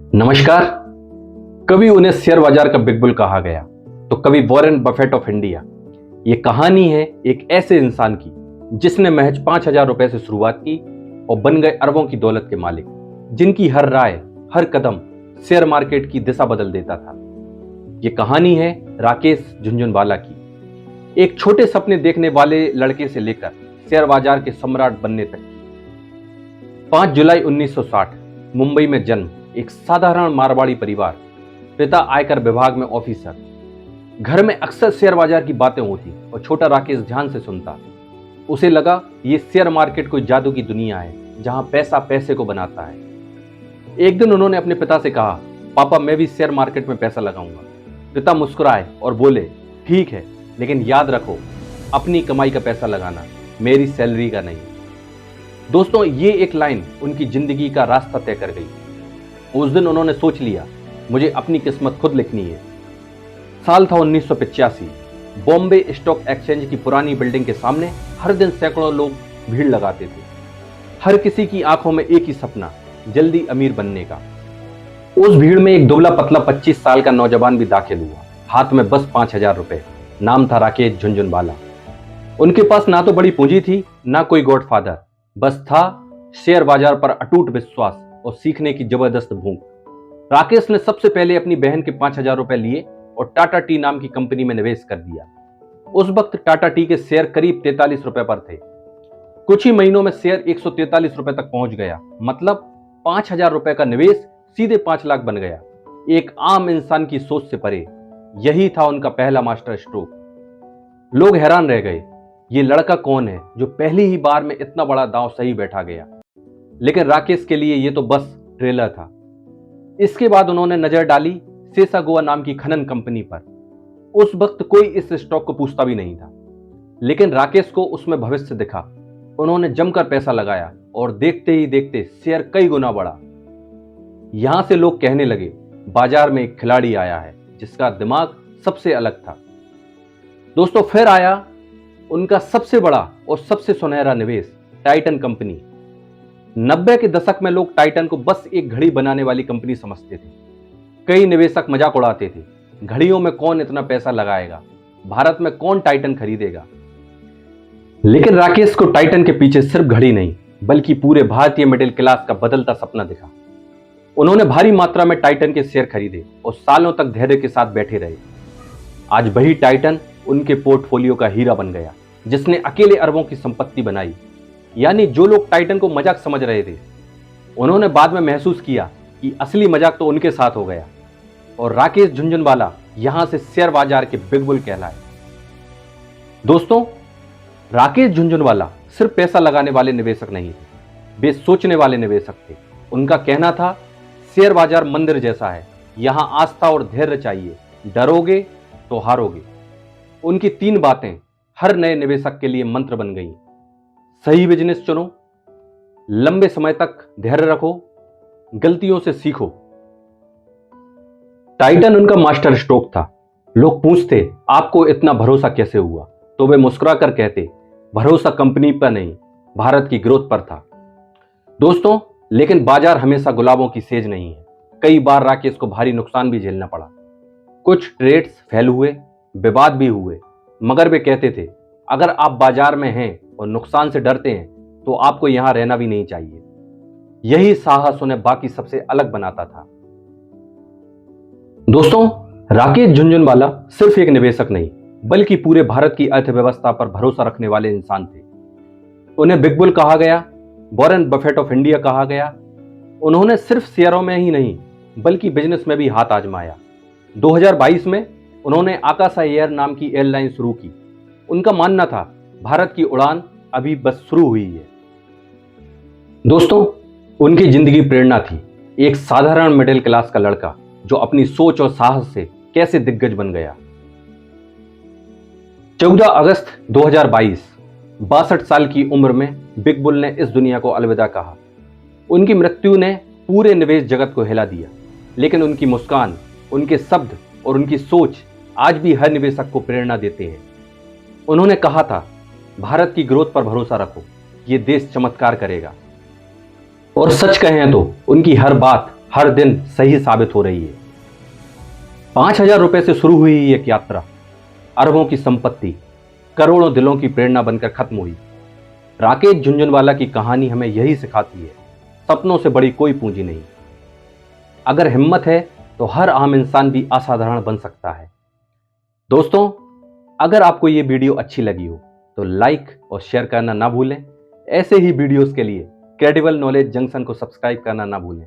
नमस्कार। कभी उन्हें शेयर बाजार का बिग बुल कहा गया तो कभी वॉरेन बफेट ऑफ इंडिया। ये कहानी है एक ऐसे इंसान की जिसने महज 5,000 रुपए से शुरुआत की और बन गए अरबों की दौलत के मालिक, जिनकी हर राय, हर कदम शेयर मार्केट की दिशा बदल देता था। ये कहानी है राकेश झुनझुनवाला की, एक छोटे सपने देखने वाले लड़के से लेकर शेयर बाजार के सम्राट बनने तक की। 5 जुलाई 1960 मुंबई में जन्म, एक साधारण मारवाड़ी परिवार, पिता आयकर विभाग में ऑफिसर। घर में अक्सर शेयर बाजार की बातें होती और छोटा राकेश ध्यान से सुनता। उसे लगा ये शेयर मार्केट कोई जादू की दुनिया है जहां पैसा पैसे को बनाता है। एक दिन उन्होंने अपने पिता से कहा, पापा मैं भी शेयर मार्केट में पैसा लगाऊंगा। पिता मुस्कुराए और बोले, ठीक है, लेकिन याद रखो अपनी कमाई का पैसा लगाना, मेरी सैलरी का नहीं। दोस्तों, ये एक लाइन उनकी जिंदगी का रास्ता तय कर गई। उस दिन उन्होंने सोच लिया, मुझे अपनी किस्मत खुद लिखनी है। साल था 1985। बॉम्बे स्टॉक एक्सचेंज की पुरानी बिल्डिंग के सामने हर दिन सैकड़ों लोग भीड़ लगाते थे। हर किसी की आंखों में एक ही सपना, जल्दी अमीर बनने का। उस भीड़ में एक दुबला पतला 25 साल का नौजवान भी दाखिल हुआ, हाथ में बस 5,000 रुपए। नाम था राकेश झुनझुनवाला। उनके पास ना तो बड़ी पूंजी थी, ना कोई गॉडफादर, बस था शेयर बाजार पर अटूट विश्वास और सीखने की जबरदस्त भूख। राकेश ने सबसे पहले अपनी बहन के 5,000 रुपए लिए और टाटा टी नाम की कंपनी में निवेश कर दिया। उस वक्त टाटा टी के शेयर करीब 43 रुपए पर थे। कुछ ही महीनों में शेयर 143 रुपए तक पहुंच गया। मतलब 5,000 रुपए का निवेश सीधे 5 लाख बन गया। एक आम इंसान की सोच से परे। यही था उनका पहला मास्टर स्ट्रोक। लोग हैरान रह गए, ये लड़का कौन है जो पहली ही बार में इतना बड़ा दांव सही बैठा गया। लेकिन राकेश के लिए ये तो बस ट्रेलर था। इसके बाद उन्होंने नजर डाली सेसागोवा नाम की खनन कंपनी पर। उस वक्त कोई इस स्टॉक को पूछता भी नहीं था, लेकिन राकेश को उसमें भविष्य दिखा। उन्होंने जमकर पैसा लगाया और देखते ही देखते शेयर कई गुना बढ़ा। यहां से लोग कहने लगे, बाजार में एक खिलाड़ी आया है जिसका दिमाग सबसे अलग था। दोस्तों, फिर आया उनका सबसे बड़ा और सबसे सुनहरा निवेश, टाइटन कंपनी। 90 के दशक में लोग टाइटन को बस एक घड़ी बनाने वाली कंपनी समझते थे। कई निवेशक मजाक उड़ाते थे, घड़ियों में कौन इतना पैसा लगाएगा, भारत में कौन टाइटन खरीदेगा। लेकिन राकेश को टाइटन के पीछे सिर्फ घड़ी नहीं, बल्कि पूरे भारतीय मिडिल क्लास का बदलता सपना दिखा। उन्होंने भारी मात्रा में टाइटन के शेयर खरीदे और सालों तक धैर्य के साथ बैठे रहे। आज वही टाइटन उनके पोर्टफोलियो का हीरा बन गया, जिसने अकेले अरबों की संपत्ति बनाई। यानी जो लोग टाइटन को मजाक समझ रहे थे, उन्होंने बाद में महसूस किया कि असली मजाक तो उनके साथ हो गया। और राकेश झुनझुनवाला यहां से शेयर बाजार के बिग बुल कहलाए। दोस्तों, राकेश झुनझुनवाला सिर्फ पैसा लगाने वाले निवेशक नहीं थे, वे सोचने वाले निवेशक थे। उनका कहना था, शेयर बाजार मंदिर जैसा है, यहां आस्था और धैर्य चाहिए, डरोगे तो हारोगे। उनकी 3 बातें हर नए निवेशक के लिए मंत्र बन गई। सही बिजनेस चुनो, लंबे समय तक धैर्य रखो, गलतियों से सीखो। टाइटन उनका मास्टर स्ट्रोक था। लोग पूछते, आपको इतना भरोसा कैसे हुआ? तो वे मुस्कुराकर कहते, भरोसा कंपनी पर नहीं, भारत की ग्रोथ पर था। दोस्तों, लेकिन बाजार हमेशा गुलाबों की सेज नहीं है। कई बार राकेश को भारी नुकसान भी झेलना पड़ा। कुछ ट्रेड्स फेल हुए, विवाद भी हुए, मगर वे कहते थे, अगर आप बाजार में हैं और नुकसान से डरते हैं तो आपको यहां रहना भी नहीं चाहिए। यही साहस उन्हें बाकी सबसे अलग बनाता था। दोस्तों, राकेश झुनझुनवाला सिर्फ एक निवेशक नहीं, बल्कि पूरे भारत की अर्थव्यवस्था पर भरोसा रखने वाले इंसान थे। उन्हें बिग बुल कहा गया, वॉरेन बफेट ऑफ इंडिया कहा गया। उन्होंने सिर्फ शेयरों में ही नहीं, बल्कि बिजनेस में भी हाथ आजमाया। 2022 में उन्होंने आकाशा एयर नाम की एयरलाइन शुरू की। उनका मानना था, भारत की उड़ान अभी बस शुरू हुई है। दोस्तों, उनकी जिंदगी प्रेरणा थी। एक साधारण मिडिल क्लास का लड़का जो अपनी सोच और साहस से कैसे दिग्गज बन गया। 14 अगस्त 2022, 62 साल की उम्र में बिग बुल ने इस दुनिया को अलविदा कहा। उनकी मृत्यु ने पूरे निवेश जगत को हिला दिया, लेकिन उनकी मुस्कान, उनके शब्द और उनकी सोच आज भी हर निवेशक को प्रेरणा देते हैं। उन्होंने कहा था, भारत की ग्रोथ पर भरोसा रखो, ये देश चमत्कार करेगा। और सच कहें तो उनकी हर बात हर दिन सही साबित हो रही है। 5,000 रुपए से शुरू हुई एक यात्रा अरबों की संपत्ति, करोड़ों दिलों की प्रेरणा बनकर खत्म हुई। राकेश झुनझुनवाला की कहानी हमें यही सिखाती है, सपनों से बड़ी कोई पूंजी नहीं। अगर हिम्मत है तो हर आम इंसान भी असाधारण बन सकता है। दोस्तों, अगर आपको ये वीडियो अच्छी लगी हो तो लाइक और शेयर करना ना भूलें। ऐसे ही वीडियोस के लिए क्रेडिबल नॉलेज जंक्शन को सब्सक्राइब करना ना भूलें।